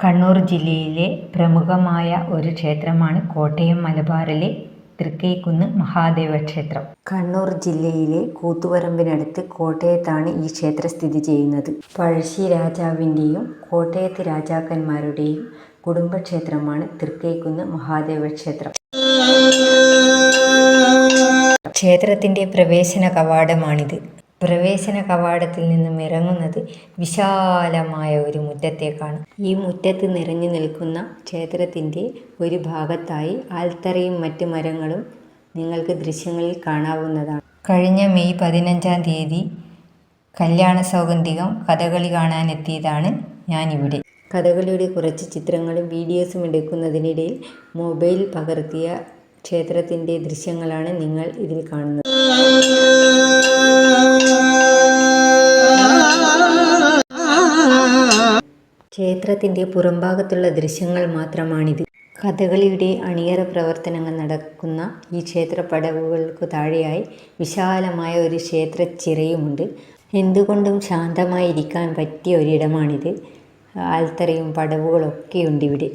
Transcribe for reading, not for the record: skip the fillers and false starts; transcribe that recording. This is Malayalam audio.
കണ്ണൂർ ജില്ലയിലെ പ്രമുഖമായ ഒരു ക്ഷേത്രമാണ് കോട്ടയം മലബാറിലെ തൃക്കൈക്കുന്ന് മഹാദേവ ക്ഷേത്രം. കണ്ണൂർ ജില്ലയിലെ കൂത്തുപറമ്പിനടുത്ത് കോട്ടയത്താണ് ഈ ക്ഷേത്രം സ്ഥിതി ചെയ്യുന്നത്. പഴശ്ശി രാജാവിൻ്റെയും കോട്ടയത്ത് രാജാക്കന്മാരുടെയും കുടുംബക്ഷേത്രമാണ് തൃക്കൈക്കുന്ന് മഹാദേവ ക്ഷേത്രം. ക്ഷേത്രത്തിൻ്റെ പ്രവേശന കവാടമാണിത്. പ്രവേശന കവാടത്തിൽ നിന്നും ഇറങ്ങുന്നത് വിശാലമായ ഒരു മുറ്റത്തേക്കാണ്. ഈ മുറ്റത്ത് നിറഞ്ഞു നിൽക്കുന്ന ക്ഷേത്രത്തിൻ്റെ ഒരു ഭാഗത്തായി ആൽത്തറയും മറ്റ് മരങ്ങളും നിങ്ങൾക്ക് ദൃശ്യങ്ങളിൽ കാണാവുന്നതാണ്. കഴിഞ്ഞ മെയ് 15-ാം തീയതി കല്യാണ സൗഗന്ധികം കഥകളി കാണാനെത്തിയതാണ് ഞാനിവിടെ. കഥകളിയുടെ കുറച്ച് ചിത്രങ്ങളും വീഡിയോസും എടുക്കുന്നതിനിടയിൽ മൊബൈൽ പകർത്തിയ ക്ഷേത്രത്തിൻ്റെ ദൃശ്യങ്ങളാണ് നിങ്ങൾ ഇതിൽ കാണുന്നത്. ക്ഷേത്രത്തിൻ്റെ പുറംഭാഗത്തുള്ള ദൃശ്യങ്ങൾ മാത്രമാണിത്. കഥകളിയുടെ അണിയറ പ്രവർത്തനങ്ങൾ നടക്കുന്ന ഈ ക്ഷേത്ര പടവുകൾക്ക് താഴെയായി വിശാലമായ ഒരു ക്ഷേത്രച്ചിറയുമുണ്ട്. എന്തുകൊണ്ടും ശാന്തമായിരിക്കാൻ പറ്റിയ ഒരിടമാണിത്. ആൽത്തറയും പടവുകളൊക്കെയുണ്ട് ഇവിടെ.